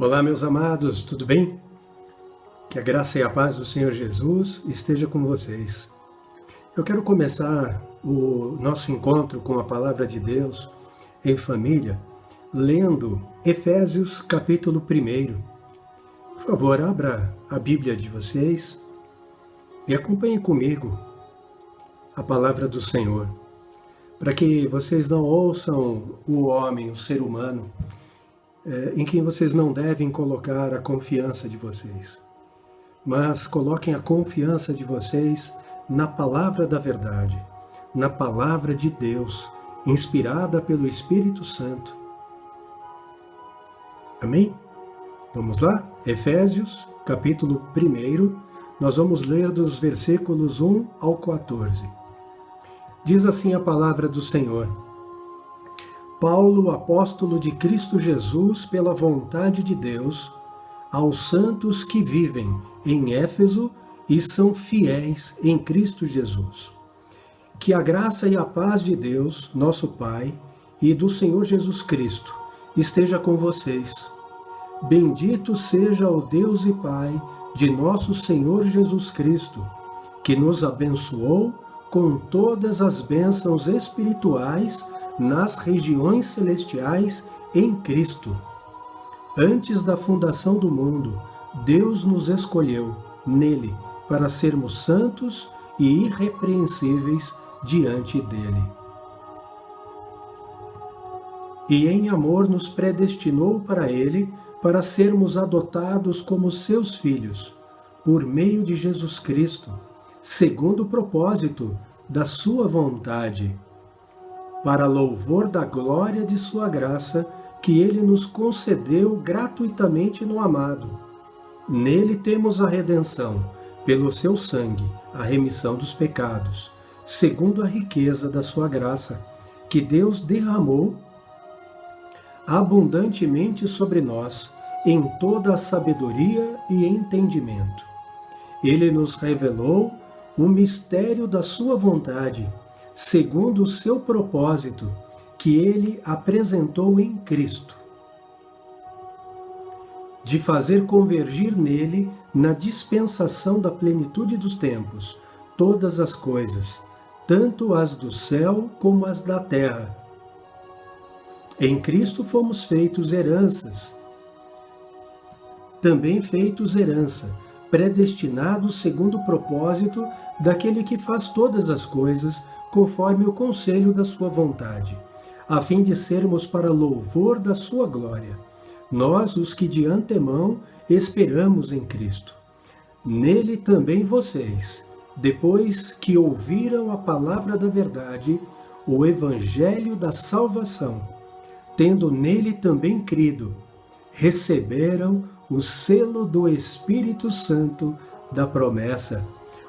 Olá, meus amados, tudo bem? Que a graça e a paz do Senhor Jesus esteja com vocês. Eu quero começar o nosso encontro com a Palavra de Deus em família, lendo Efésios capítulo 1. Por favor, abra a Bíblia de vocês e acompanhem comigo a Palavra do Senhor, para que vocês não ouçam o homem, o ser humano, em quem vocês não devem colocar a confiança de vocês, mas coloquem a confiança de vocês na palavra da verdade, na palavra de Deus, inspirada pelo Espírito Santo. Amém? Vamos lá? Efésios, capítulo 1, nós vamos ler dos versículos 1 ao 14. Diz assim a palavra do Senhor: Paulo, apóstolo de Cristo Jesus, pela vontade de Deus, aos santos que vivem em Éfeso e são fiéis em Cristo Jesus. Que a graça e a paz de Deus, nosso Pai, e do Senhor Jesus Cristo esteja com vocês. Bendito seja o Deus e Pai de nosso Senhor Jesus Cristo, que nos abençoou com todas as bênçãos espirituais nas regiões celestiais em Cristo. Antes da fundação do mundo, Deus nos escolheu nele para sermos santos e irrepreensíveis diante dele. E em amor nos predestinou para ele, para sermos adotados como seus filhos, por meio de Jesus Cristo, segundo o propósito da sua vontade, para louvor da glória de sua graça, que ele nos concedeu gratuitamente no amado. Nele temos a redenção, pelo seu sangue, a remissão dos pecados, segundo a riqueza da sua graça, que Deus derramou abundantemente sobre nós, em toda a sabedoria e entendimento. Ele nos revelou o mistério da sua vontade, segundo o seu propósito, que ele apresentou em Cristo, de fazer convergir nele, na dispensação da plenitude dos tempos, todas as coisas, tanto as do céu como as da terra. Em Cristo fomos feitos heranças, também feitos herança, predestinados segundo o propósito daquele que faz todas as coisas conforme o conselho da sua vontade, a fim de sermos para louvor da sua glória, nós os que de antemão esperamos em Cristo. Nele também vocês, depois que ouviram a palavra da verdade, o evangelho da salvação, tendo nele também crido, receberam o selo do Espírito Santo da promessa.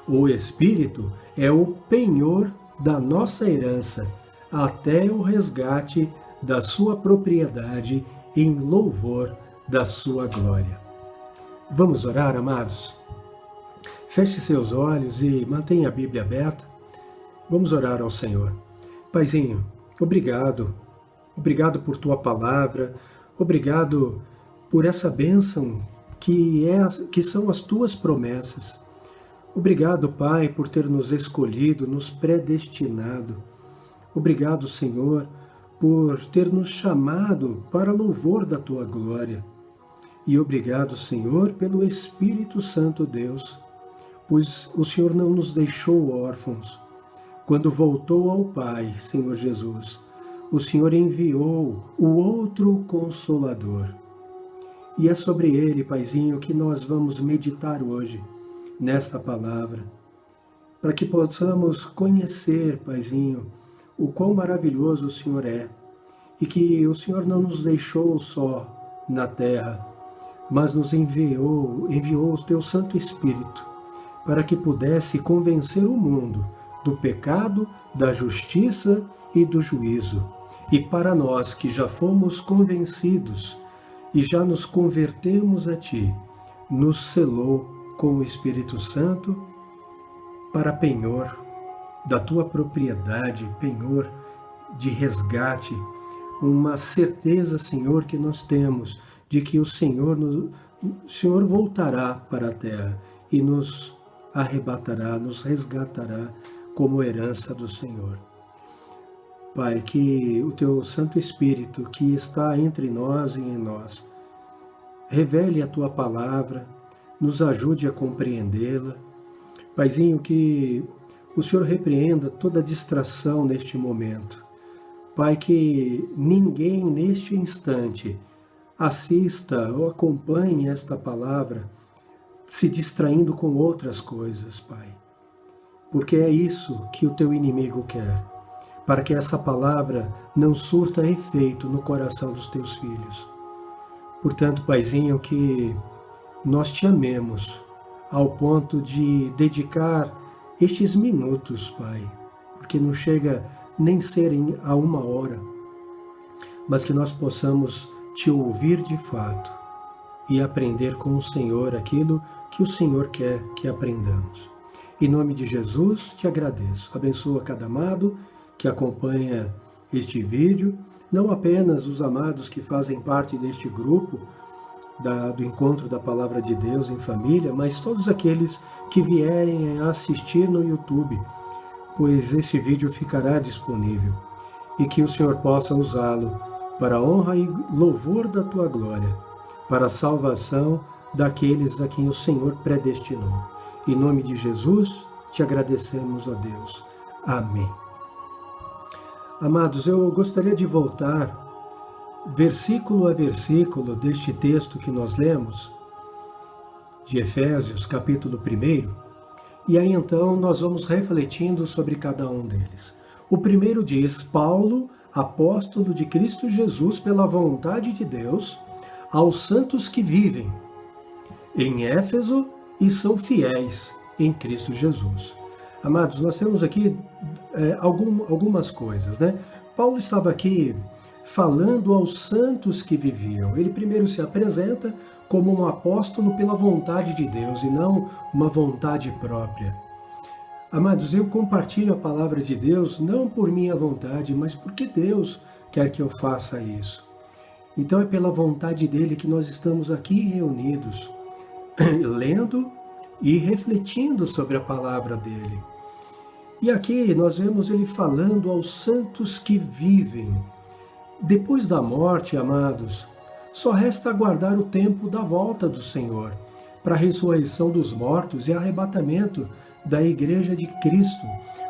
O Espírito é o penhor da nossa herança, até o resgate da sua propriedade em louvor da sua glória. Vamos orar, amados? Feche seus olhos e mantenha a Bíblia aberta. Vamos orar ao Senhor. Paizinho, obrigado. Obrigado por tua palavra. Obrigado por essa bênção que são as tuas promessas. Obrigado, Pai, por ter nos escolhido, nos predestinado. Obrigado, Senhor, por ter nos chamado para louvor da Tua glória. E obrigado, Senhor, pelo Espírito Santo, Deus, pois o Senhor não nos deixou órfãos. Quando voltou ao Pai, Senhor Jesus, o Senhor enviou o outro Consolador. E é sobre ele, Paizinho, que nós vamos meditar hoje, nesta palavra, para que possamos conhecer, Paizinho, o quão maravilhoso o Senhor é, e que o Senhor não nos deixou só na terra, mas nos enviou o Teu Santo Espírito, para que pudesse convencer o mundo do pecado, da justiça e do juízo. E para nós que já fomos convencidos e já nos convertemos a Ti, nos selou com o Espírito Santo para penhor da Tua propriedade, penhor de resgate, uma certeza, Senhor, que nós temos de que o Senhor voltará para a terra e nos arrebatará, nos resgatará como herança do Senhor. Pai, que o Teu Santo Espírito, que está entre nós e em nós, revele a Tua palavra, nos ajude a compreendê-la. Paizinho, que o Senhor repreenda toda distração neste momento. Pai, que ninguém neste instante assista ou acompanhe esta palavra se distraindo com outras coisas, Pai. Porque é isso que o Teu inimigo quer, para que essa palavra não surta efeito no coração dos Teus filhos. Portanto, Paizinho, que nós Te amemos ao ponto de dedicar estes minutos, Pai, porque não chega nem serem a 1 hora, mas que nós possamos Te ouvir de fato e aprender com o Senhor aquilo que o Senhor quer que aprendamos. Em nome de Jesus, Te agradeço. Abençoa cada amado que acompanha este vídeo, não apenas os amados que fazem parte deste grupo, do encontro da Palavra de Deus em família, mas todos aqueles que vierem a assistir no YouTube, pois esse vídeo ficará disponível, e que o Senhor possa usá-lo para a honra e louvor da Tua glória, para a salvação daqueles a quem o Senhor predestinou. Em nome de Jesus, Te agradecemos, ó Deus. Amém. Amados, eu gostaria de voltar versículo a versículo deste texto que nós lemos, de Efésios, capítulo 1, e aí então nós vamos refletindo sobre cada um deles. O primeiro diz: Paulo, apóstolo de Cristo Jesus, pela vontade de Deus, aos santos que vivem em Éfeso e são fiéis em Cristo Jesus. Amados, nós temos aqui algumas coisas, né? Paulo estava aqui falando aos santos que viviam. Ele primeiro se apresenta como um apóstolo pela vontade de Deus e não uma vontade própria. Amados, eu compartilho a palavra de Deus não por minha vontade, mas porque Deus quer que eu faça isso. Então é pela vontade dele que nós estamos aqui reunidos, lendo e refletindo sobre a palavra dele. E aqui nós vemos ele falando aos santos que vivem. Depois da morte, amados, só resta aguardar o tempo da volta do Senhor, para a ressurreição dos mortos e arrebatamento da Igreja de Cristo,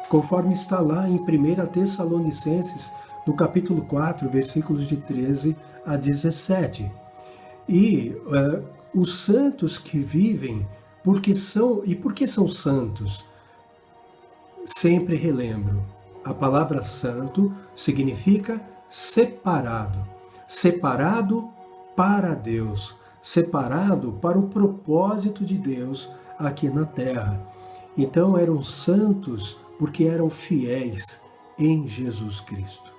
conforme está lá em 1 Tessalonicenses, no capítulo 4, versículos de 13 a 17. E os santos que vivem, por que são santos? Sempre relembro, a palavra santo significa separado. Separado para Deus, separado para o propósito de Deus aqui na terra. Então eram santos porque eram fiéis em Jesus Cristo.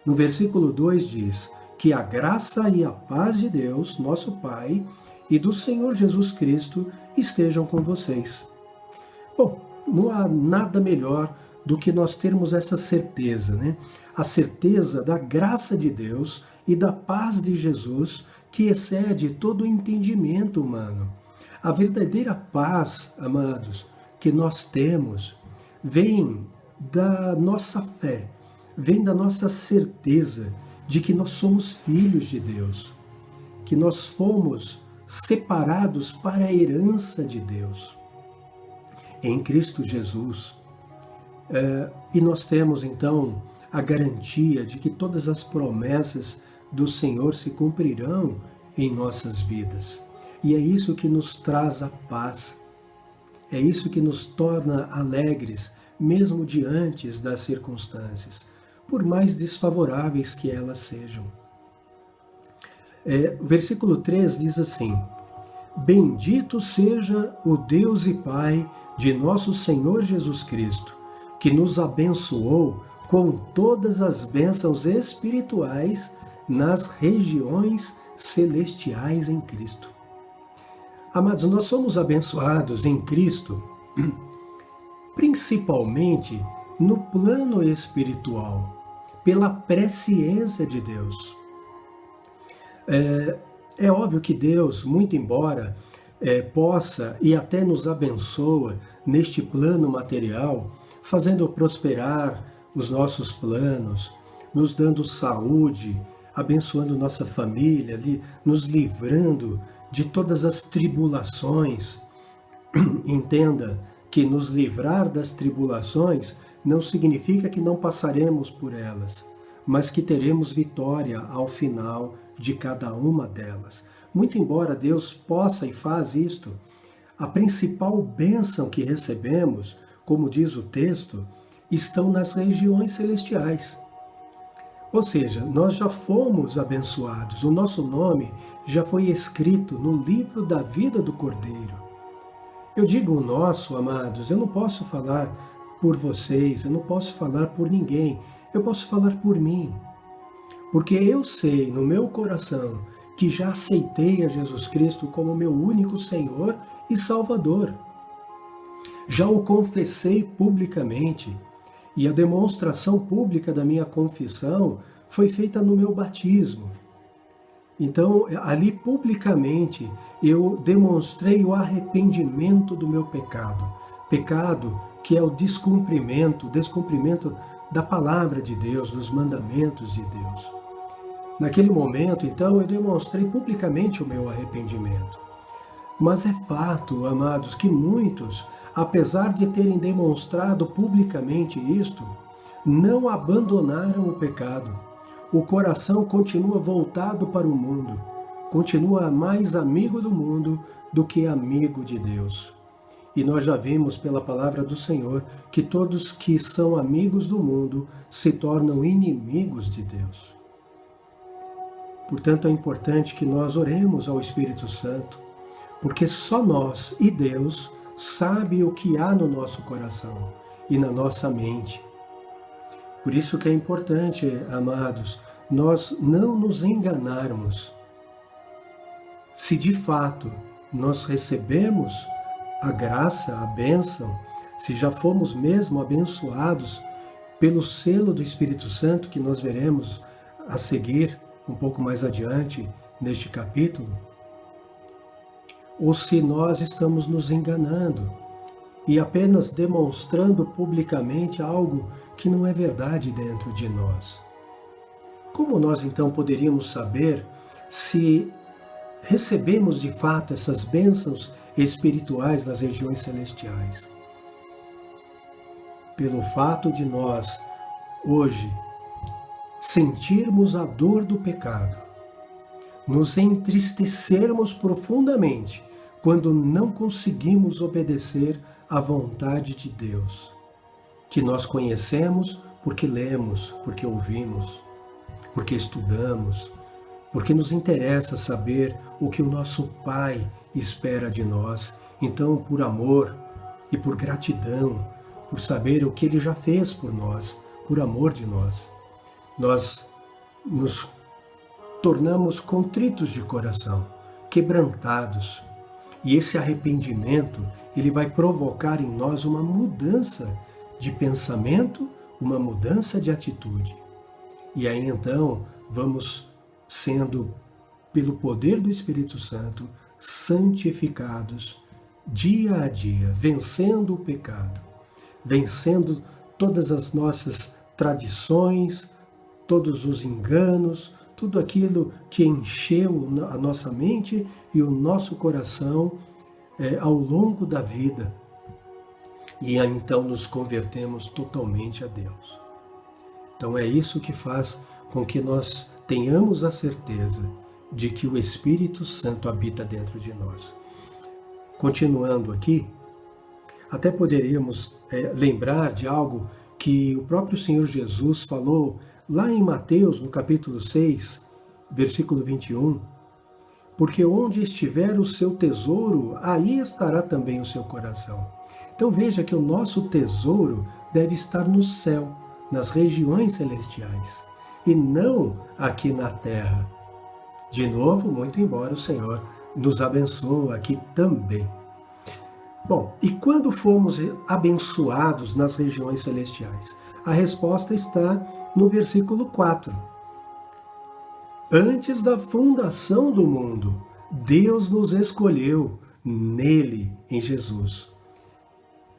No versículo 2 diz que a graça e a paz de Deus, nosso Pai, e do Senhor Jesus Cristo estejam com vocês. Bom, não há nada melhor do que nós termos essa certeza, né? A certeza da graça de Deus e da paz de Jesus que excede todo o entendimento humano. A verdadeira paz, amados, que nós temos, vem da nossa fé, vem da nossa certeza de que nós somos filhos de Deus, que nós fomos separados para a herança de Deus em Cristo Jesus. E nós temos então a garantia de que todas as promessas do Senhor se cumprirão em nossas vidas. E é isso que nos traz a paz. É isso que nos torna alegres, mesmo diante das circunstâncias, por mais desfavoráveis que elas sejam. O versículo 3 diz assim: Bendito seja o Deus e Pai de nosso Senhor Jesus Cristo, que nos abençoou com todas as bênçãos espirituais nas regiões celestiais em Cristo. Amados, nós somos abençoados em Cristo, principalmente no plano espiritual, pela presciência de Deus. É óbvio que Deus, muito embora possa e até nos abençoa neste plano material, fazendo prosperar os nossos planos, nos dando saúde, abençoando nossa família, nos livrando de todas as tribulações. Entenda que nos livrar das tribulações não significa que não passaremos por elas, mas que teremos vitória ao final de cada uma delas. Muito embora Deus possa e faz isto, a principal bênção que recebemos, como diz o texto, estão nas regiões celestiais. Ou seja, nós já fomos abençoados, o nosso nome já foi escrito no livro da vida do Cordeiro. Eu digo o nosso, amados, eu não posso falar por vocês, eu não posso falar por ninguém, eu posso falar por mim. Porque eu sei no meu coração que já aceitei a Jesus Cristo como meu único Senhor e Salvador. Já o confessei publicamente. E a demonstração pública da minha confissão foi feita no meu batismo. Então, ali publicamente, eu demonstrei o arrependimento do meu pecado. Pecado que é o descumprimento da palavra de Deus, dos mandamentos de Deus. Naquele momento, então, eu demonstrei publicamente o meu arrependimento. Mas é fato, amados, que muitos, apesar de terem demonstrado publicamente isto, não abandonaram o pecado. O coração continua voltado para o mundo, continua mais amigo do mundo do que amigo de Deus. E nós já vimos pela palavra do Senhor que todos que são amigos do mundo se tornam inimigos de Deus. Portanto, é importante que nós oremos ao Espírito Santo, porque só nós e Deus sabe o que há no nosso coração e na nossa mente. Por isso que é importante, amados, nós não nos enganarmos. Se de fato nós recebemos a graça, a bênção, se já fomos mesmo abençoados pelo selo do Espírito Santo, que nós veremos a seguir um pouco mais adiante neste capítulo, ou se nós estamos nos enganando e apenas demonstrando publicamente algo que não é verdade dentro de nós. Como nós então poderíamos saber se recebemos de fato essas bênçãos espirituais nas regiões celestiais? Pelo fato de nós, hoje, sentirmos a dor do pecado, nos entristecermos profundamente quando não conseguimos obedecer à vontade de Deus, que nós conhecemos porque lemos, porque ouvimos, porque estudamos, porque nos interessa saber o que o nosso Pai espera de nós. Então, por amor e por gratidão, por saber o que Ele já fez por nós, por amor de nós, nós nos tornamos contritos de coração, quebrantados. E esse arrependimento, ele vai provocar em nós uma mudança de pensamento, uma mudança de atitude. E aí então vamos sendo, pelo poder do Espírito Santo, santificados dia a dia, vencendo o pecado, vencendo todas as nossas tradições, todos os enganos, tudo aquilo que encheu a nossa mente e o nosso coração ao longo da vida. E aí, então nos convertemos totalmente a Deus. Então é isso que faz com que nós tenhamos a certeza de que o Espírito Santo habita dentro de nós. Continuando aqui, até poderíamos lembrar de algo que o próprio Senhor Jesus falou lá em Mateus, no capítulo 6, versículo 21, porque onde estiver o seu tesouro, aí estará também o seu coração. Então veja que o nosso tesouro deve estar no céu, nas regiões celestiais, e não aqui na terra. De novo, muito embora o Senhor nos abençoe aqui também. Bom, e quando fomos abençoados nas regiões celestiais? A resposta está no versículo 4. Antes da fundação do mundo, Deus nos escolheu nele, em Jesus,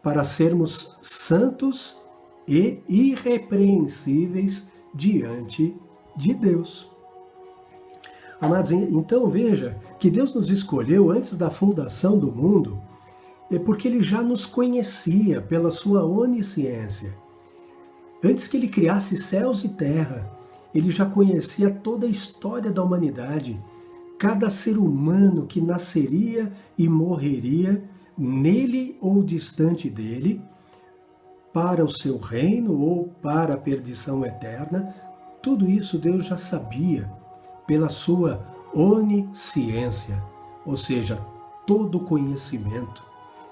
para sermos santos e irrepreensíveis diante de Deus. Amados, então veja que Deus nos escolheu antes da fundação do mundo, porque Ele já nos conhecia pela sua onisciência. Antes que Ele criasse céus e terra, Ele já conhecia toda a história da humanidade, cada ser humano que nasceria e morreria nele ou distante dele, para o seu reino ou para a perdição eterna. Tudo isso Deus já sabia pela sua onisciência, ou seja, todo o conhecimento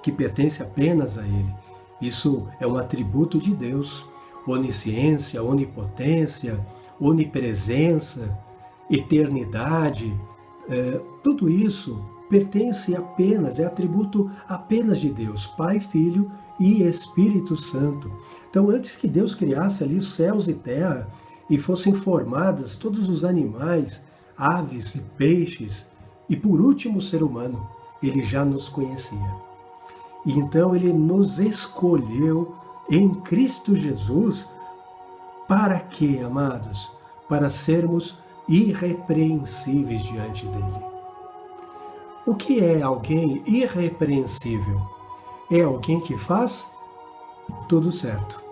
que pertence apenas a Ele. Isso é um atributo de Deus. Onisciência, onipotência, onipresença, eternidade, tudo isso pertence apenas, é atributo apenas de Deus, Pai, Filho e Espírito Santo. Então, antes que Deus criasse ali os céus e terra e fossem formados todos os animais, aves e peixes, e por último o ser humano, Ele já nos conhecia. E então Ele nos escolheu em Cristo Jesus. Para quê, amados? Para sermos irrepreensíveis diante dele. O que é alguém irrepreensível? É alguém que faz tudo certo.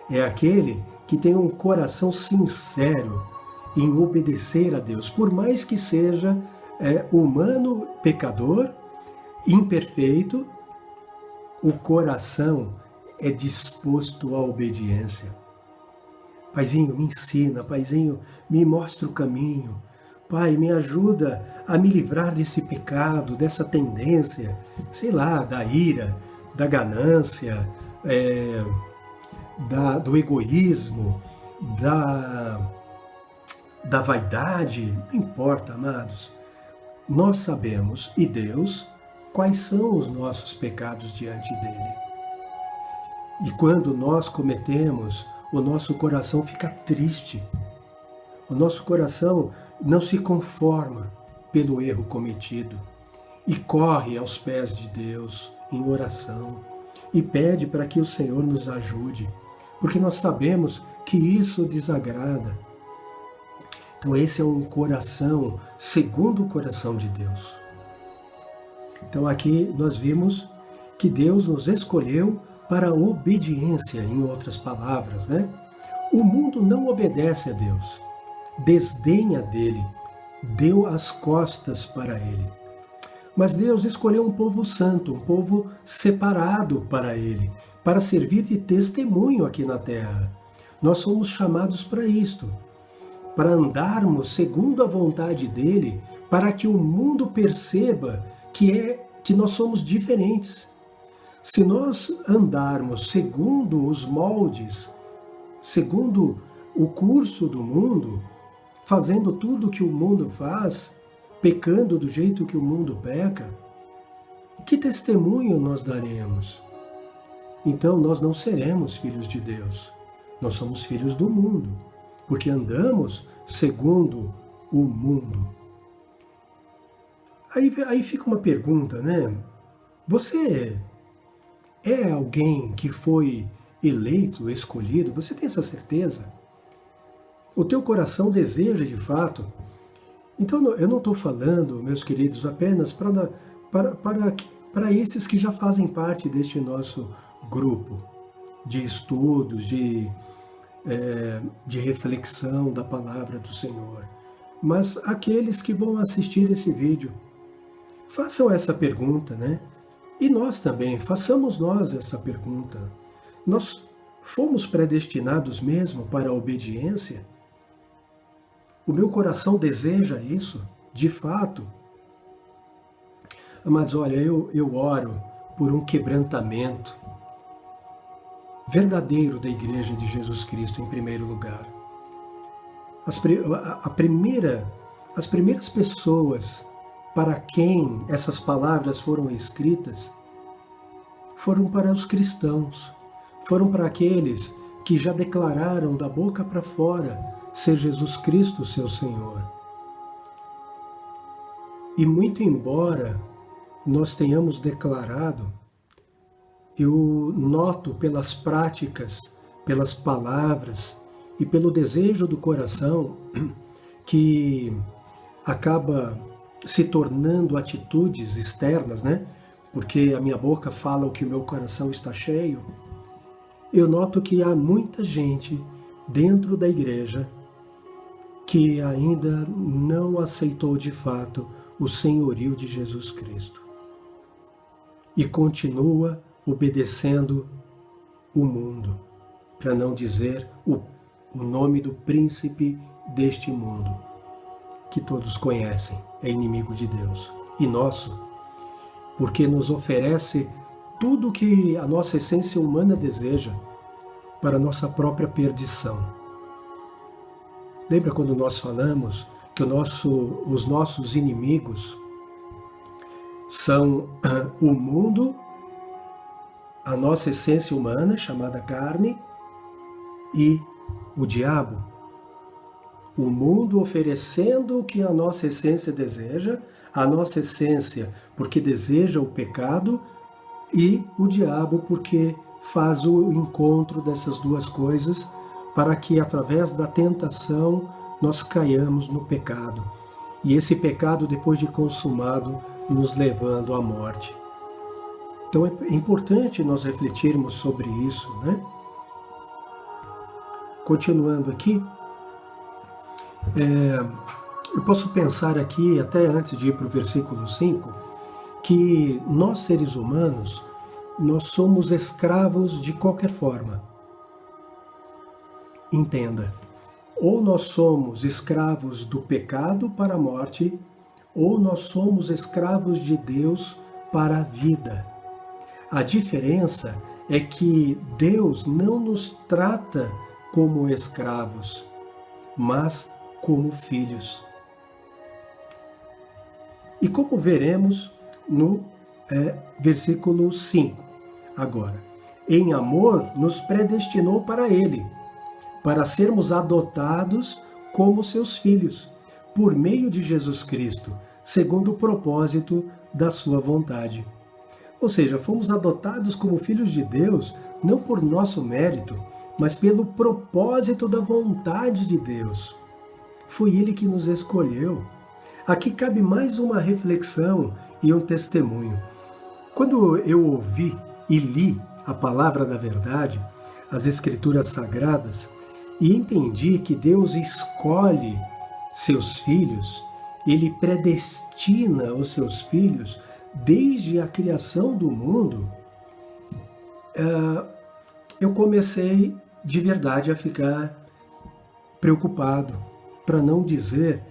É aquele que tem um coração sincero em obedecer a Deus, por mais que seja humano, pecador, imperfeito, o coração é disposto à obediência. Paizinho, me ensina, Paizinho, me mostra o caminho. Pai, me ajuda a me livrar desse pecado, dessa tendência, sei lá, da ira, da ganância, do egoísmo, da vaidade. Não importa, amados. Nós sabemos, e Deus, quais são os nossos pecados diante dele. E quando nós cometemos, o nosso coração fica triste. O nosso coração não se conforma pelo erro cometido e corre aos pés de Deus em oração e pede para que o Senhor nos ajude, porque nós sabemos que isso desagrada. Então esse é um coração segundo o coração de Deus. Então aqui nós vimos que Deus nos escolheu para a obediência, em outras palavras, né? O mundo não obedece a Deus, desdenha dele, deu as costas para ele. Mas Deus escolheu um povo santo, um povo separado para ele, para servir de testemunho aqui na terra. Nós somos chamados para isto, para andarmos segundo a vontade dele, para que o mundo perceba que nós somos diferentes. Se nós andarmos segundo os moldes, segundo o curso do mundo, fazendo tudo o que o mundo faz, pecando do jeito que o mundo peca, que testemunho nós daremos? Então nós não seremos filhos de Deus, nós somos filhos do mundo, porque andamos segundo o mundo. Aí fica uma pergunta, né? Você é alguém que foi eleito, escolhido? Você tem essa certeza? O teu coração deseja de fato? Então eu não estou falando, meus queridos, apenas para esses que já fazem parte deste nosso grupo de estudos, de reflexão da palavra do Senhor, mas aqueles que vão assistir esse vídeo. Façam essa pergunta, né? E nós também, façamos nós essa pergunta. Nós fomos predestinados mesmo para a obediência? O meu coração deseja isso, de fato? Amados, olha, eu oro por um quebrantamento verdadeiro da Igreja de Jesus Cristo, em primeiro lugar. As primeiras pessoas para quem essas palavras foram escritas foram para os cristãos, foram para aqueles que já declararam da boca para fora ser Jesus Cristo seu Senhor. E muito embora nós tenhamos declarado, eu noto pelas práticas, pelas palavras e pelo desejo do coração que acaba se tornando atitudes externas, né? Porque a minha boca fala o que o meu coração está cheio. Eu noto que há muita gente dentro da igreja que ainda não aceitou de fato o senhorio de Jesus Cristo e continua obedecendo o mundo, para não dizer o nome do príncipe deste mundo, que todos conhecem, é inimigo de Deus e nosso, porque nos oferece tudo o que a nossa essência humana deseja para a nossa própria perdição. Lembra quando nós falamos que os nossos inimigos são o mundo, a nossa essência humana, chamada carne, e o diabo? O mundo oferecendo o que a nossa essência deseja, a nossa essência porque deseja o pecado, e o diabo porque faz o encontro dessas duas coisas para que, através da tentação, nós caiamos no pecado. E esse pecado, depois de consumado, nos levando à morte. Então é importante nós refletirmos sobre isso, né? Continuando aqui, eu posso pensar aqui, até antes de ir para o versículo 5, que nós seres humanos, nós somos escravos de qualquer forma. Entenda, ou nós somos escravos do pecado para a morte, ou nós somos escravos de Deus para a vida. A diferença é que Deus não nos trata como escravos, mas como filhos. E como veremos no versículo 5, agora. Em amor nos predestinou para Ele, para sermos adotados como seus filhos, por meio de Jesus Cristo, segundo o propósito da sua vontade. Ou seja, fomos adotados como filhos de Deus, não por nosso mérito, mas pelo propósito da vontade de Deus. Foi Ele que nos escolheu. Aqui cabe mais uma reflexão e um testemunho. Quando eu ouvi e li a palavra da verdade, as Escrituras Sagradas, e entendi que Deus escolhe seus filhos, Ele predestina os seus filhos desde a criação do mundo, eu comecei de verdade a ficar preocupado, para não dizer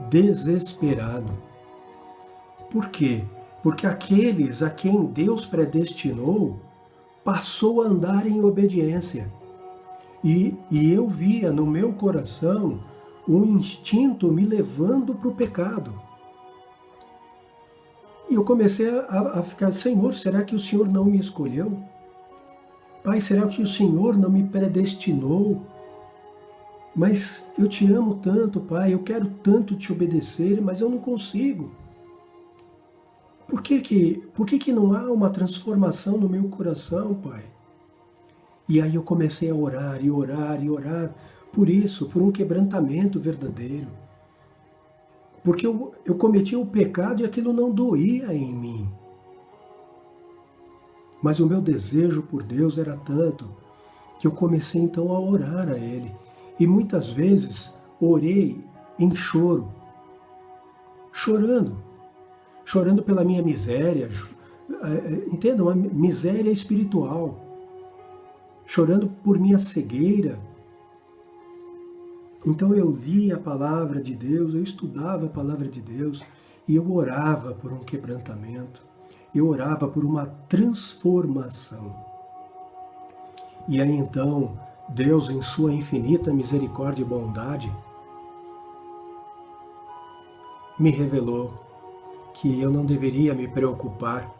desesperado. Por quê? Porque aqueles a quem Deus predestinou passou a andar em obediência. E eu via no meu coração um instinto me levando para o pecado. E eu comecei a ficar, Senhor, será que o Senhor não me escolheu? Pai, será que o Senhor não me predestinou? Mas eu te amo tanto, Pai, eu quero tanto te obedecer, mas eu não consigo. Por que não há uma transformação no meu coração, Pai? E aí eu comecei a orar e orar e orar por isso, por um quebrantamento verdadeiro. Porque eu cometi o pecado e aquilo não doía em mim. Mas o meu desejo por Deus era tanto que eu comecei então a orar a Ele. E muitas vezes orei em choro, chorando pela minha miséria, entenda, uma miséria espiritual, chorando por minha cegueira. Então eu lia a palavra de Deus, eu estudava a palavra de Deus e eu orava por um quebrantamento, eu orava por uma transformação. E aí então, Deus, em sua infinita misericórdia e bondade, me revelou que eu não deveria me preocupar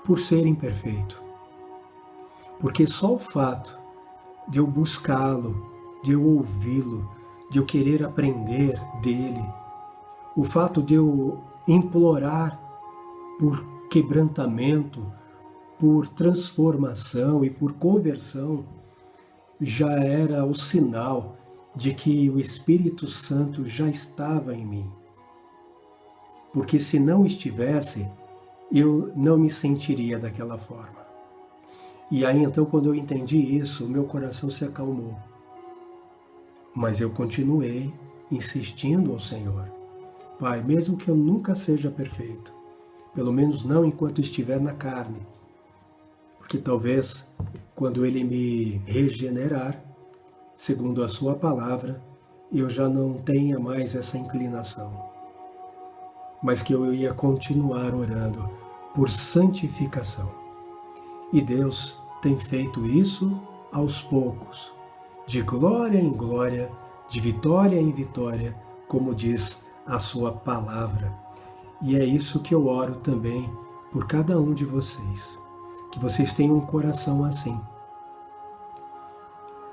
por ser imperfeito. Porque só o fato de eu buscá-lo, de eu ouvi-lo, de eu querer aprender dele, o fato de eu implorar por quebrantamento, por transformação e por conversão, já era o sinal de que o Espírito Santo já estava em mim. Porque se não estivesse, eu não me sentiria daquela forma. E aí então, quando eu entendi isso, o meu coração se acalmou. Mas eu continuei insistindo ao Senhor. Pai, mesmo que eu nunca seja perfeito, pelo menos não enquanto estiver na carne, porque talvez quando Ele me regenerar, segundo a sua palavra, eu já não tenha mais essa inclinação. Mas que eu ia continuar orando por santificação. E Deus tem feito isso aos poucos, de glória em glória, de vitória em vitória, como diz a sua palavra. E é isso que eu oro também por cada um de vocês, que vocês tenham um coração assim.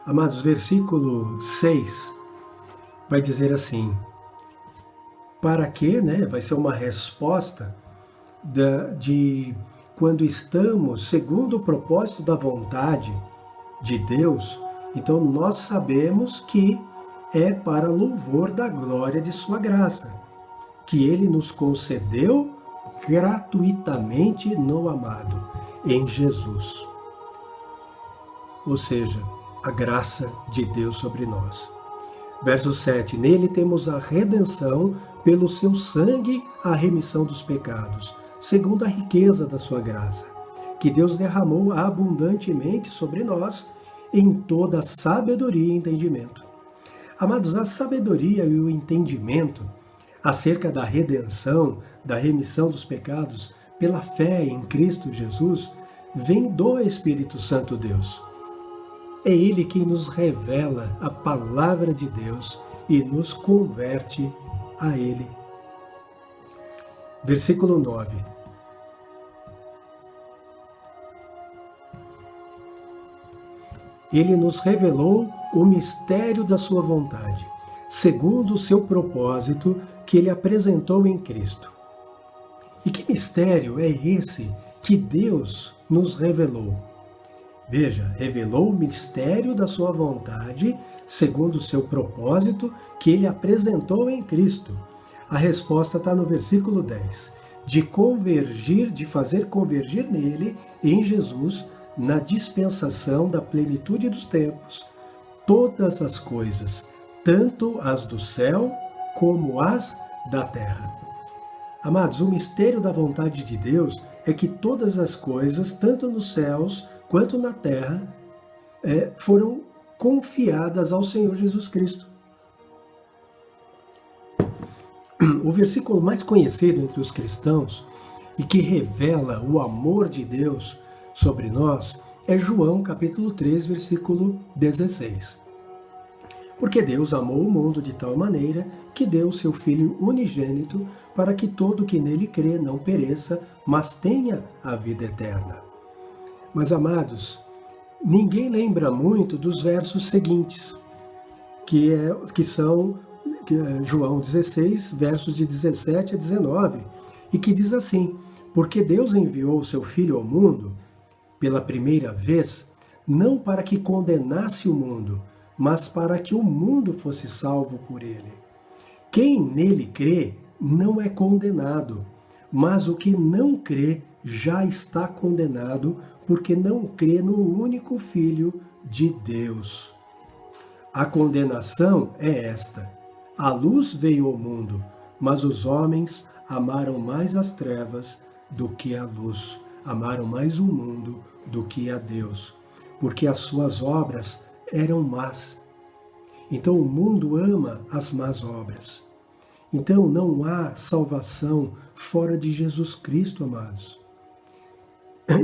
Amados, versículo 6 vai dizer assim, para que, vai ser uma resposta de quando estamos segundo o propósito da vontade de Deus, então nós sabemos que é para louvor da glória de sua graça, que Ele nos concedeu gratuitamente no amado, em Jesus. Ou seja, a graça de Deus sobre nós. Verso 7, nele temos a redenção pelo seu sangue, a remissão dos pecados, segundo a riqueza da sua graça, que Deus derramou abundantemente sobre nós em toda sabedoria e entendimento. Amados, a sabedoria e o entendimento acerca da redenção, da remissão dos pecados, pela fé em Cristo Jesus, vem do Espírito Santo Deus. É Ele quem nos revela a palavra de Deus e nos converte a Ele. Versículo 9. Ele nos revelou o mistério da sua vontade, segundo o seu propósito que Ele apresentou em Cristo. E que mistério é esse que Deus nos revelou? Veja, revelou o mistério da sua vontade, segundo o seu propósito, que Ele apresentou em Cristo. A resposta está no versículo 10. De fazer convergir nele, em Jesus, na dispensação da plenitude dos tempos, todas as coisas, tanto as do céu como as da terra. Amados, o mistério da vontade de Deus é que todas as coisas, tanto nos céus quanto na terra, foram confiadas ao Senhor Jesus Cristo. O versículo mais conhecido entre os cristãos e que revela o amor de Deus sobre nós é João capítulo 3, versículo 16. Porque Deus amou o mundo de tal maneira que deu o seu Filho unigênito para que todo que nele crê não pereça, mas tenha a vida eterna. Mas, amados, ninguém lembra muito dos versos seguintes, que são João 16, versos de 17 a 19, e que diz assim, porque Deus enviou o seu Filho ao mundo, pela primeira vez, não para que condenasse o mundo, mas para que o mundo fosse salvo por ele. Quem nele crê não é condenado, mas o que não crê já está condenado, porque não crê no único Filho de Deus. A condenação é esta: a luz veio ao mundo, mas os homens amaram mais as trevas do que a luz, amaram mais o mundo do que a Deus, porque as suas obras eram más. Então o mundo ama as más obras. Então não há salvação fora de Jesus Cristo, amados.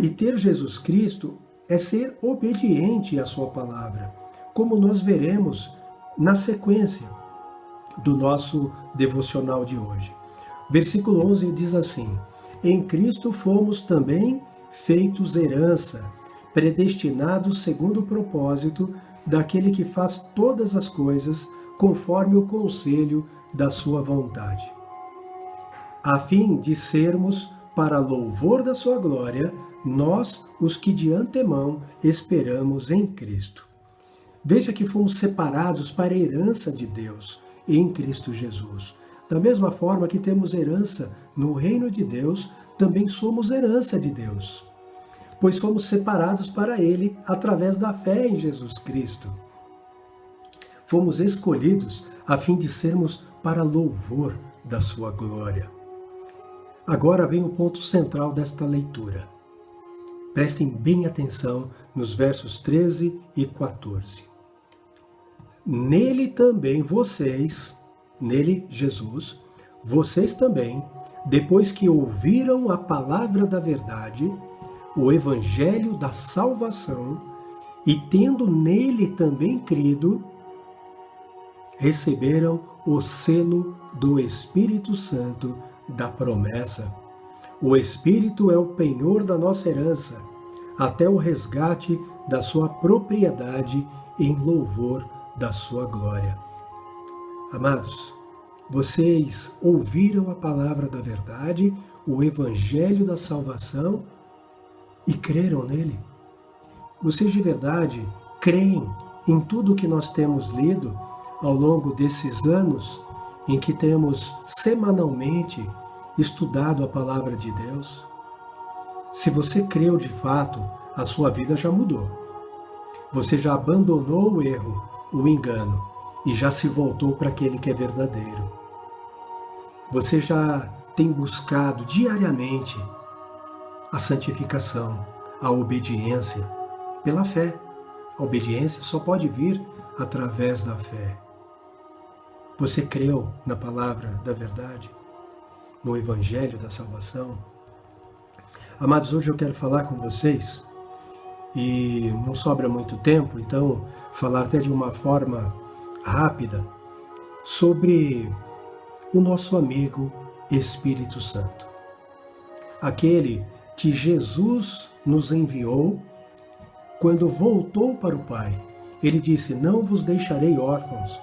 E ter Jesus Cristo é ser obediente à sua palavra, como nós veremos na sequência do nosso devocional de hoje. Versículo 11 diz assim: em Cristo fomos também feitos herança, predestinados segundo o propósito daquele que faz todas as coisas conforme o conselho da sua vontade. a fim de sermos, para louvor da sua glória, nós, os que de antemão esperamos em Cristo. Veja que fomos separados para a herança de Deus em Cristo Jesus. Da mesma forma que temos herança no reino de Deus, também somos herança de Deus, pois fomos separados para Ele através da fé em Jesus Cristo. Fomos escolhidos a fim de sermos para louvor da sua glória. Agora vem o ponto central desta leitura. Prestem bem atenção nos versos 13 e 14. Nele também vocês, nele, Jesus, vocês também, depois que ouviram a palavra da verdade, o evangelho da salvação, e tendo nele também crido, receberam o selo do Espírito Santo da promessa. O Espírito é o penhor da nossa herança, até o resgate da sua propriedade em louvor da sua glória. Amados, vocês ouviram a palavra da verdade, o evangelho da salvação, e creram nele? Vocês de verdade creem em tudo que nós temos lido ao longo desses anos em que temos semanalmente estudado a palavra de Deus? Se você creu de fato, a sua vida já mudou. Você já abandonou o erro, o engano, e já se voltou para aquele que é verdadeiro. Você já tem buscado diariamente a santificação, a obediência, pela fé. A obediência só pode vir através da fé. Você creu na palavra da verdade, no evangelho da salvação? Amados, hoje eu quero falar com vocês, e não sobra muito tempo, então falar até de uma forma rápida, sobre o nosso amigo Espírito Santo. Aquele que Jesus nos enviou quando voltou para o Pai. Ele disse: não vos deixarei órfãos,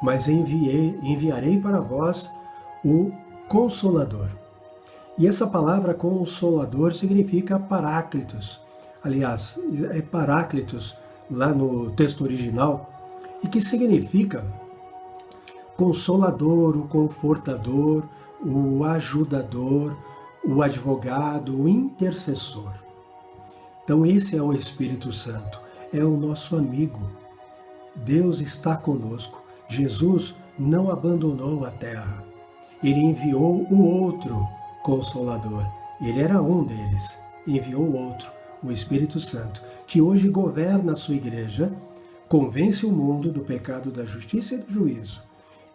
mas enviarei para vós o Consolador. E essa palavra Consolador significa Paráclitos. Aliás, é Paráclitos lá no texto original, e que significa Consolador, o Confortador, o Ajudador, o Advogado, o Intercessor. Então esse é o Espírito Santo, é o nosso amigo. Deus está conosco. Jesus não abandonou a terra. Ele enviou o outro Consolador. Ele era um deles. Enviou o outro, o Espírito Santo, que hoje governa a sua igreja, convence o mundo do pecado, da justiça e do juízo,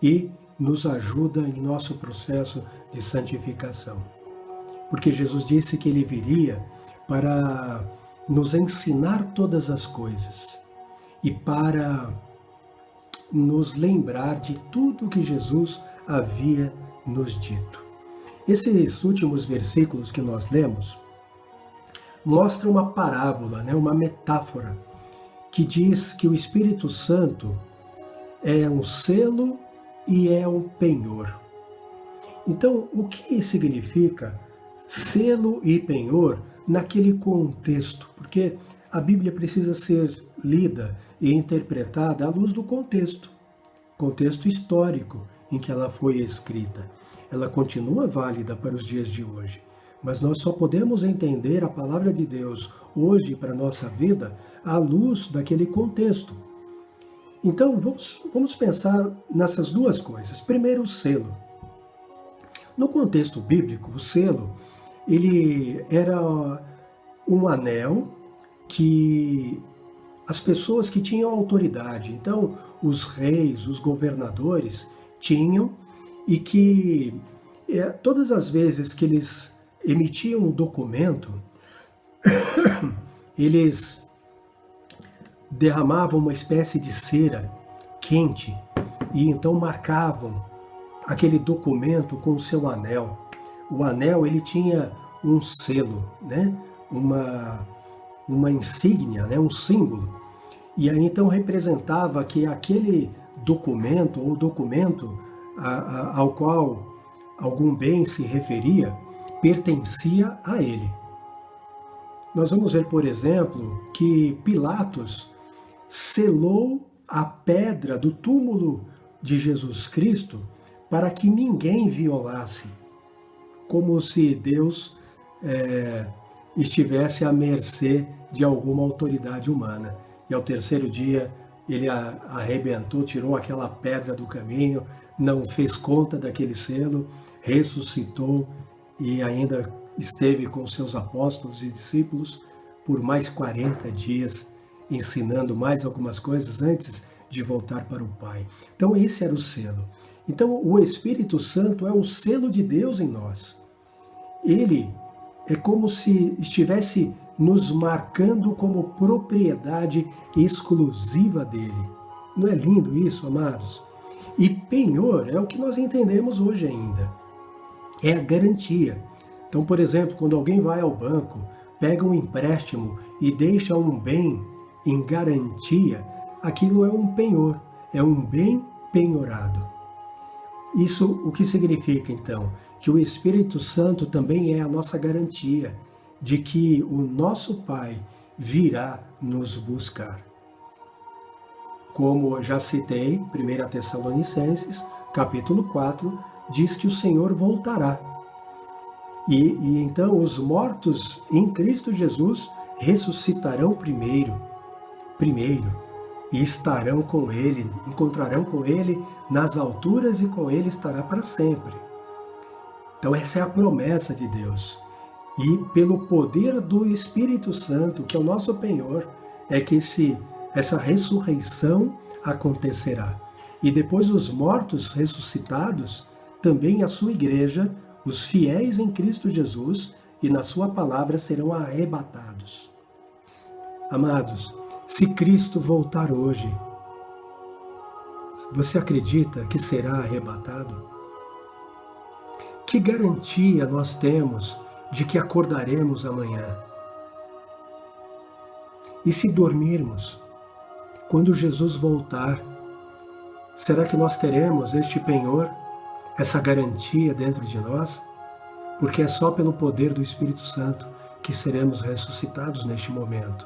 e nos ajuda em nosso processo de santificação. Porque Jesus disse que ele viria para nos ensinar todas as coisas e para nos lembrar de tudo que Jesus havia nos dito. Esses últimos versículos que nós lemos mostram uma parábola, uma metáfora, que diz que o Espírito Santo é um selo e é um penhor. Então, o que significa selo e penhor naquele contexto? Porque a Bíblia precisa ser lida e interpretada à luz do contexto histórico em que ela foi escrita. Ela continua válida para os dias de hoje, mas nós só podemos entender a palavra de Deus hoje para a nossa vida à luz daquele contexto. Então, vamos pensar nessas duas coisas. Primeiro, o selo. No contexto bíblico, o selo, ele era um anel que as pessoas que tinham autoridade, então os reis, os governadores, tinham, e que todas as vezes que eles emitiam um documento, eles derramavam uma espécie de cera quente e então marcavam aquele documento com o seu anel. O anel, ele tinha um selo, uma insígnia, um símbolo. E aí então representava que aquele documento, ou documento ao qual algum bem se referia, pertencia a ele. Nós vamos ver, por exemplo, que Pilatos selou a pedra do túmulo de Jesus Cristo para que ninguém violasse, como se Deus estivesse à mercê de alguma autoridade humana. E ao terceiro dia ele arrebentou, tirou aquela pedra do caminho, não fez conta daquele selo, ressuscitou e ainda esteve com seus apóstolos e discípulos por mais 40 dias, ensinando mais algumas coisas antes de voltar para o Pai. Então esse era o selo. Então o Espírito Santo é o selo de Deus em nós. Ele é como se estivesse nos marcando como propriedade exclusiva dele. Não é lindo isso, amados? E penhor é o que nós entendemos hoje ainda. É a garantia. Então, por exemplo, quando alguém vai ao banco, pega um empréstimo e deixa um bem em garantia, aquilo é um penhor, é um bem penhorado. Isso o que significa, então? Que o Espírito Santo também é a nossa garantia de que o nosso Pai virá nos buscar. Como já citei, 1 Tessalonicenses, capítulo 4, diz que o Senhor voltará. E então os mortos em Cristo Jesus ressuscitarão primeiro, e estarão com Ele, encontrarão com Ele nas alturas e com Ele estará para sempre. Então essa é a promessa de Deus. E pelo poder do Espírito Santo, que é o nosso penhor, é que essa ressurreição acontecerá. E depois os mortos ressuscitados, também a sua igreja, os fiéis em Cristo Jesus e na sua palavra serão arrebatados. Amados, se Cristo voltar hoje, você acredita que será arrebatado? Que garantia nós temos de que acordaremos amanhã? E se dormirmos, quando Jesus voltar, será que nós teremos este penhor, essa garantia dentro de nós? Porque é só pelo poder do Espírito Santo que seremos ressuscitados neste momento.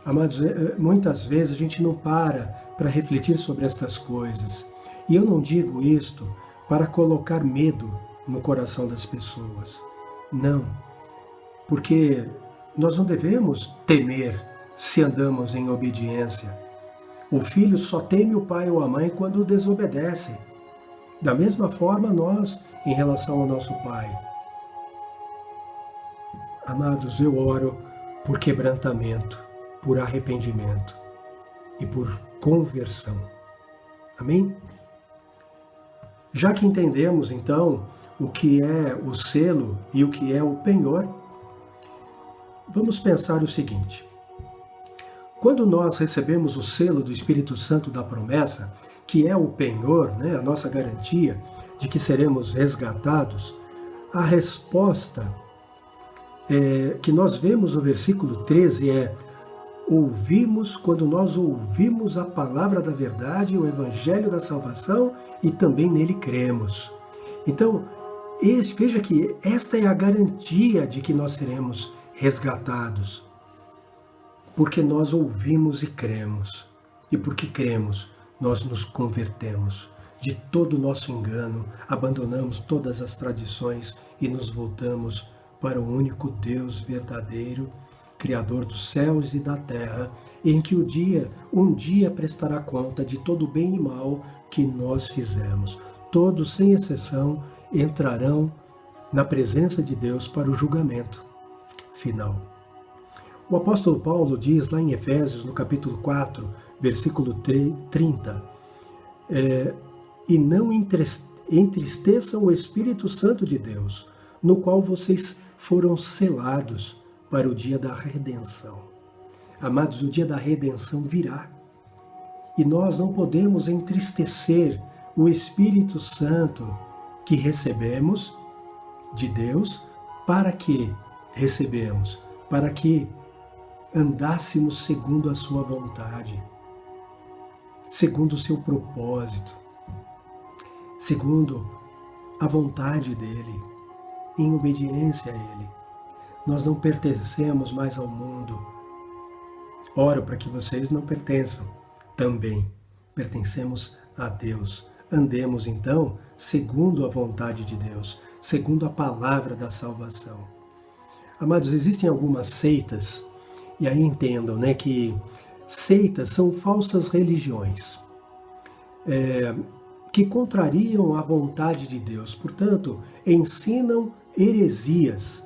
Amados, muitas vezes a gente não para refletir sobre estas coisas. E eu não digo isto para colocar medo no coração das pessoas. Não. Porque nós não devemos temer se andamos em obediência. O filho só teme o pai ou a mãe quando desobedece. Da mesma forma nós, em relação ao nosso Pai. Amados, eu oro por quebrantamento, por arrependimento e por conversão. Amém? Já que entendemos, então, o que é o selo e o que é o penhor, vamos pensar o seguinte. Quando nós recebemos o selo do Espírito Santo da promessa, que é o penhor, a nossa garantia de que seremos resgatados, a resposta que nós vemos no versículo 13 é: quando nós ouvimos a palavra da verdade, o evangelho da salvação, e também nele cremos. Então, veja que esta é a garantia de que nós seremos resgatados. Porque nós ouvimos e cremos. E porque cremos, nós nos convertemos de todo o nosso engano, abandonamos todas as tradições e nos voltamos para o único Deus verdadeiro, Criador dos céus e da terra, em que um dia prestará conta de todo o bem e mal que nós fizemos. Todos, sem exceção, entrarão na presença de Deus para o julgamento final. O apóstolo Paulo diz lá em Efésios, no capítulo 4, versículo 30, e não entristeçam o Espírito Santo de Deus, no qual vocês foram selados para o dia da redenção. Amados, o dia da redenção virá. E nós não podemos entristecer o Espírito Santo que recebemos de Deus. Para que recebemos? Para que andássemos segundo a sua vontade, segundo o seu propósito. segundo a vontade dEle, em obediência a Ele. Nós não pertencemos mais ao mundo. Oro para que vocês não pertençam também. Pertencemos a Deus. Andemos, então, segundo a vontade de Deus, segundo a palavra da salvação. Amados, existem algumas seitas, e aí entendam, né, que seitas são falsas religiões, que contrariam a vontade de Deus. Portanto, ensinam heresias,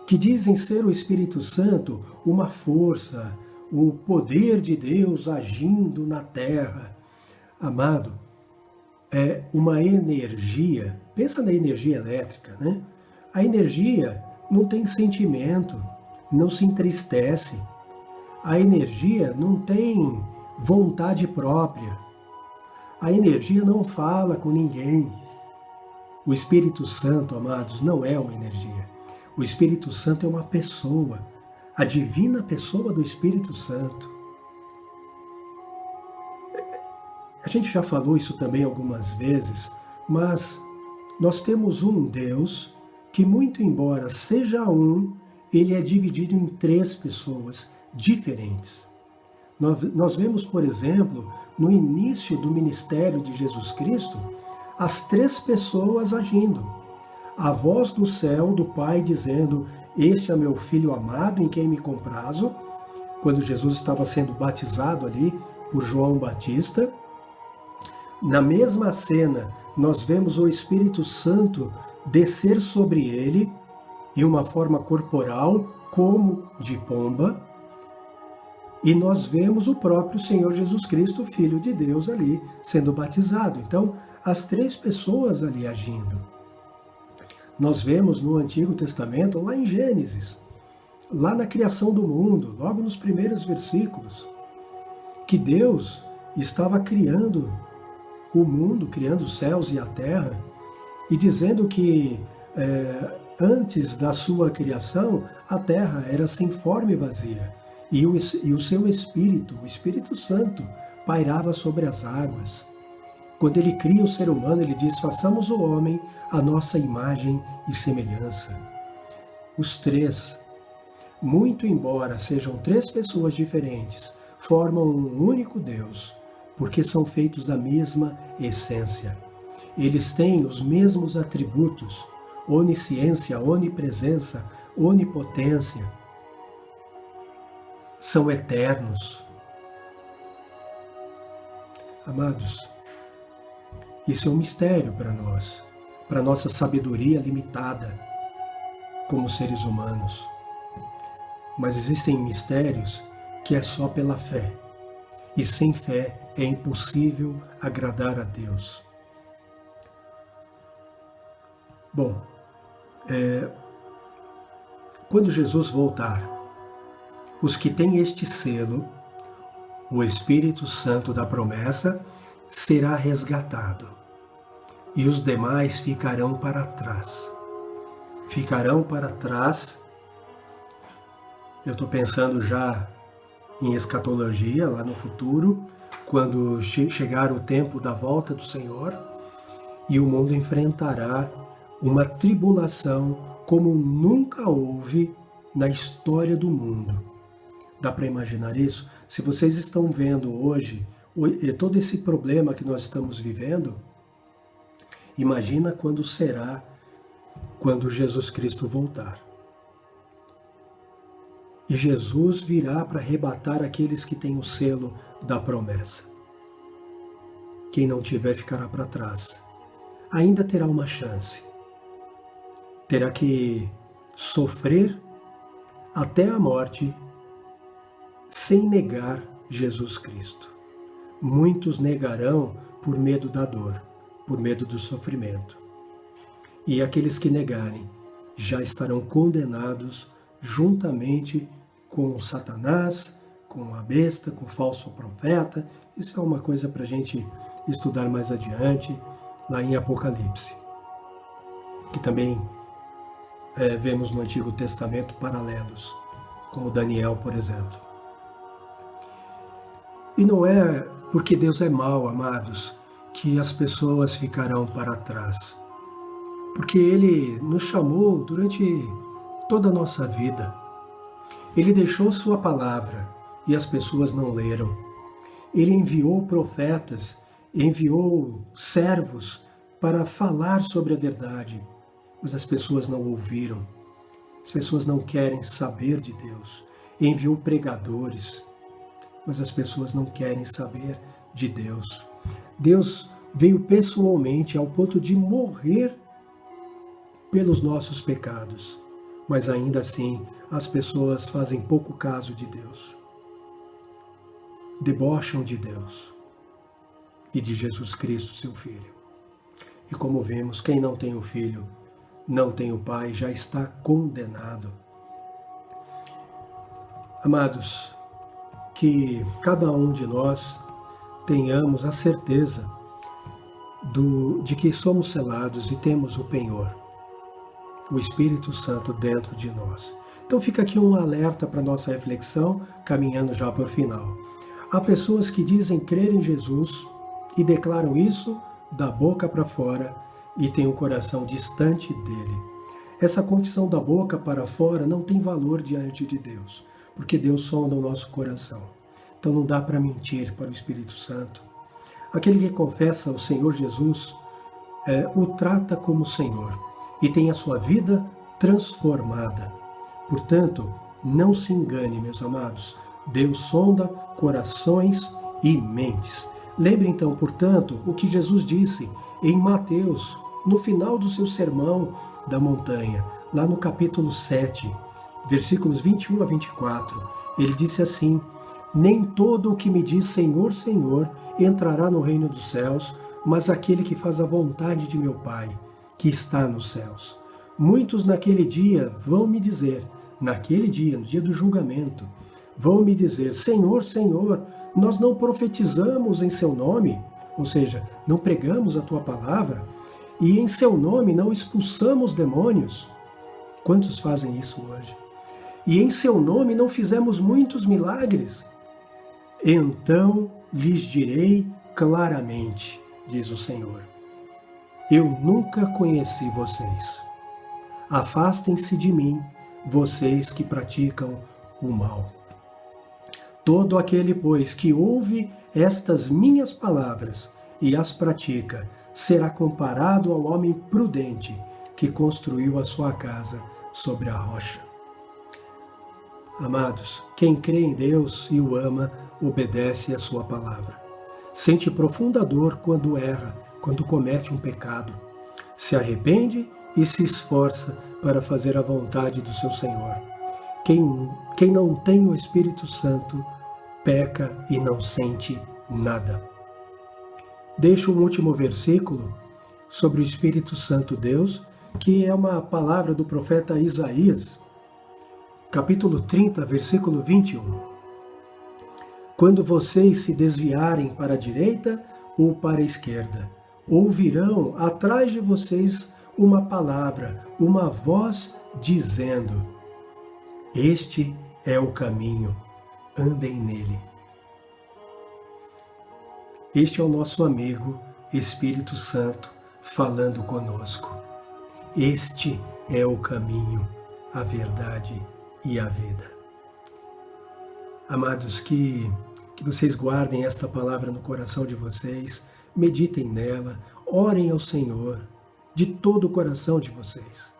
que dizem ser o Espírito Santo uma força, o poder de Deus agindo na terra. Amado, é uma energia. Pensa na energia elétrica, né? A energia não tem sentimento, não se entristece. A energia não tem vontade própria. A energia não fala com ninguém. O Espírito Santo, amados, não é uma energia. O Espírito Santo é uma pessoa, a divina pessoa do Espírito Santo. A gente já falou isso também algumas vezes, mas nós temos um Deus que, muito embora seja um, ele é dividido em 3 pessoas diferentes. Nós vemos, por exemplo, no início do ministério de Jesus Cristo, as 3 pessoas agindo. A voz do céu do Pai dizendo: "Este é meu Filho amado, em quem me comprazo", quando Jesus estava sendo batizado ali por João Batista. Na mesma cena, nós vemos o Espírito Santo descer sobre ele em uma forma corporal, como de pomba, e nós vemos o próprio Senhor Jesus Cristo, Filho de Deus, ali sendo batizado. Então, as 3 pessoas ali agindo. Nós vemos no Antigo Testamento, lá em Gênesis, lá na criação do mundo, logo nos primeiros versículos, que Deus estava criando o mundo, criando os céus e a terra, e dizendo que antes da sua criação, a terra era sem forma e vazia, e o seu Espírito, o Espírito Santo, pairava sobre as águas. Quando ele cria o ser humano, ele diz: "Façamos o homem a nossa imagem e semelhança". Os 3, muito embora sejam 3 pessoas diferentes, formam um único Deus, porque são feitos da mesma essência. Eles têm os mesmos atributos: onisciência, onipresença, onipotência. São eternos. Amados, isso é um mistério para nós, para nossa sabedoria limitada como seres humanos. Mas existem mistérios que é só pela fé. E sem fé é impossível agradar a Deus. Bom, quando Jesus voltar, os que têm este selo, o Espírito Santo da promessa, será resgatado, e os demais ficarão para trás. Ficarão para trás. Eu estou pensando já em escatologia, lá no futuro, quando chegar o tempo da volta do Senhor, e o mundo enfrentará uma tribulação como nunca houve na história do mundo. Dá para imaginar isso? Se vocês estão vendo hoje todo esse problema que nós estamos vivendo, imagina quando será quando Jesus Cristo voltar. E Jesus virá para arrebatar aqueles que têm o selo da promessa. Quem não tiver ficará para trás. Ainda terá uma chance. Terá que sofrer até a morte sem negar Jesus Cristo. Muitos negarão por medo da dor, por medo do sofrimento. E aqueles que negarem já estarão condenados juntamente com Satanás, com a besta, com o falso profeta. Isso é uma coisa para a gente estudar mais adiante, lá em Apocalipse. Que também vemos no Antigo Testamento paralelos, como Daniel, por exemplo. E não é porque Deus é mau, amados, que as pessoas ficarão para trás, porque Ele nos chamou durante toda a nossa vida. Ele deixou sua palavra e as pessoas não leram. Ele enviou profetas, enviou servos para falar sobre a verdade, mas as pessoas não ouviram. As pessoas não querem saber de Deus. Enviou pregadores, mas as pessoas não querem saber de Deus. Deus veio pessoalmente ao ponto de morrer pelos nossos pecados, mas ainda assim as pessoas fazem pouco caso de Deus. Debocham de Deus e de Jesus Cristo, seu Filho. E como vemos, quem não tem o Filho, não tem o Pai, já está condenado. Amados, que cada um de nós tenhamos a certeza de que somos selados e temos o penhor, o Espírito Santo dentro de nós. Então fica aqui um alerta para nossa reflexão, caminhando já para o final. Há pessoas que dizem crer em Jesus e declaram isso da boca para fora e têm o coração distante dele. Essa confissão da boca para fora não tem valor diante de Deus, porque Deus sonda o nosso coração. Então não dá para mentir para o Espírito Santo. Aquele que confessa o Senhor Jesus o trata como Senhor e tem a sua vida transformada. Portanto, não se engane, meus amados. Deus sonda corações e mentes. Lembre então, portanto, o que Jesus disse em Mateus, no final do seu sermão da montanha, lá no capítulo 7, versículos 21 a 24. Ele disse assim: nem todo o que me diz Senhor, Senhor, entrará no reino dos céus, mas aquele que faz a vontade de meu Pai, que está nos céus. Muitos naquele dia vão me dizer, naquele dia, no dia do julgamento, vão me dizer, Senhor, Senhor, nós não profetizamos em seu nome, ou seja, não pregamos a tua palavra, e em seu nome não expulsamos demônios. Quantos fazem isso hoje? E em seu nome não fizemos muitos milagres. Então lhes direi claramente, diz o Senhor, eu nunca conheci vocês. Afastem-se de mim, vocês que praticam o mal. Todo aquele, pois, que ouve estas minhas palavras e as pratica, será comparado ao homem prudente que construiu a sua casa sobre a rocha. Amados, quem crê em Deus e o ama, obedece a sua palavra. Sente profunda dor quando erra, quando comete um pecado. Se arrepende e se esforça para fazer a vontade do seu Senhor. Quem não tem o Espírito Santo, peca e não sente nada. Deixo um último versículo sobre o Espírito Santo Deus, que é uma palavra do profeta Isaías, capítulo 30, versículo 21. Quando vocês se desviarem para a direita ou para a esquerda, ouvirão atrás de vocês uma palavra, uma voz dizendo, este é o caminho, andem nele. Este é o nosso amigo Espírito Santo falando conosco. Este é o caminho, a verdade e a vida. Amados, que vocês guardem esta palavra no coração de vocês, meditem nela, orem ao Senhor de todo o coração de vocês,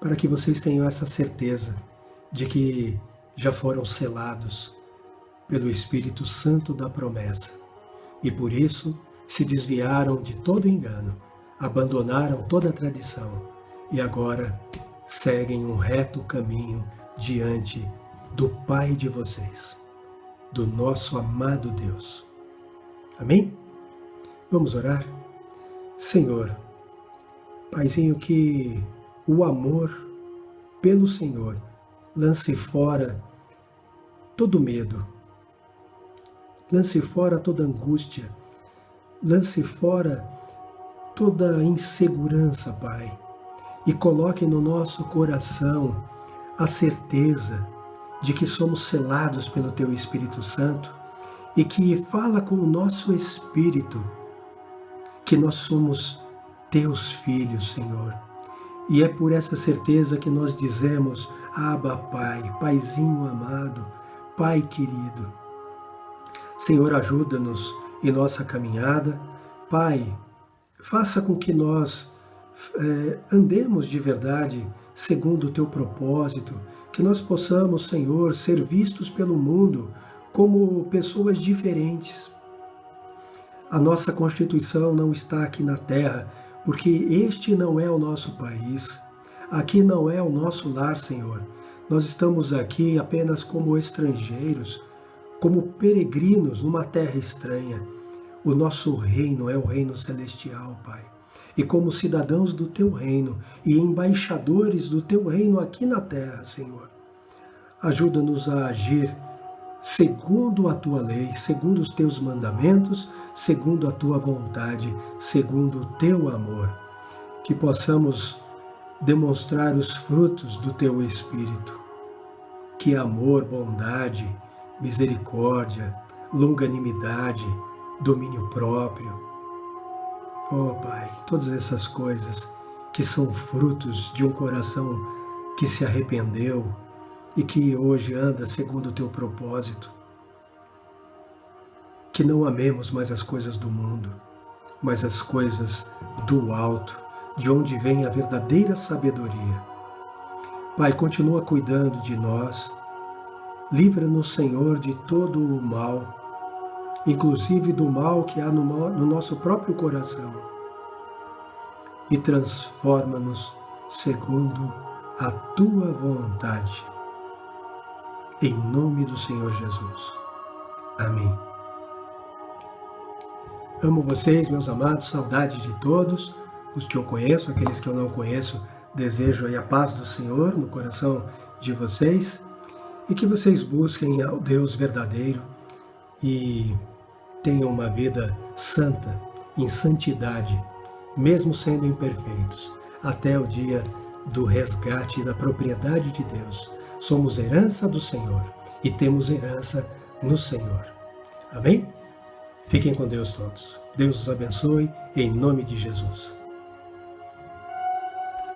para que vocês tenham essa certeza de que já foram selados pelo Espírito Santo da promessa e por isso se desviaram de todo engano, abandonaram toda a tradição e agora seguem um reto caminho diante do Pai de vocês, do nosso amado Deus. Amém? Vamos orar? Senhor, Paizinho, que o amor pelo Senhor lance fora todo medo, lance fora toda angústia, lance fora toda insegurança, Pai, e coloque no nosso coração a certeza de que somos selados pelo Teu Espírito Santo e que fala com o nosso espírito que nós somos teus filhos, Senhor. E é por essa certeza que nós dizemos: Abba, Pai, Paizinho amado, Pai querido. Senhor, ajuda-nos em nossa caminhada. Pai, faça com que nós andemos de verdade segundo o teu propósito, que nós possamos, Senhor, ser vistos pelo mundo como pessoas diferentes. A nossa Constituição não está aqui na terra, porque este não é o nosso país. Aqui não é o nosso lar, Senhor. Nós estamos aqui apenas como estrangeiros, como peregrinos numa terra estranha. O nosso reino é o reino celestial, Pai. E como cidadãos do teu reino e embaixadores do teu reino aqui na terra, Senhor, ajuda-nos a agir segundo a tua lei, segundo os teus mandamentos, segundo a tua vontade, segundo o teu amor. Que possamos demonstrar os frutos do teu Espírito. Que amor, bondade, misericórdia, longanimidade, domínio próprio. Oh, Pai, todas essas coisas que são frutos de um coração que se arrependeu e que hoje anda segundo o teu propósito. Que não amemos mais as coisas do mundo, mas as coisas do alto, de onde vem a verdadeira sabedoria. Pai, continua cuidando de nós. Livra-nos, Senhor, de todo o mal, inclusive do mal que há no nosso próprio coração, e transforma-nos segundo a tua vontade. Em nome do Senhor Jesus. Amém. Amo vocês, meus amados, saudade de todos, os que eu conheço, aqueles que eu não conheço, desejo aí a paz do Senhor no coração de vocês, e que vocês busquem ao Deus verdadeiro e tenham uma vida santa, em santidade, mesmo sendo imperfeitos, até o dia do resgate e da propriedade de Deus. Somos herança do Senhor e temos herança no Senhor. Amém? Fiquem com Deus todos. Deus os abençoe em nome de Jesus.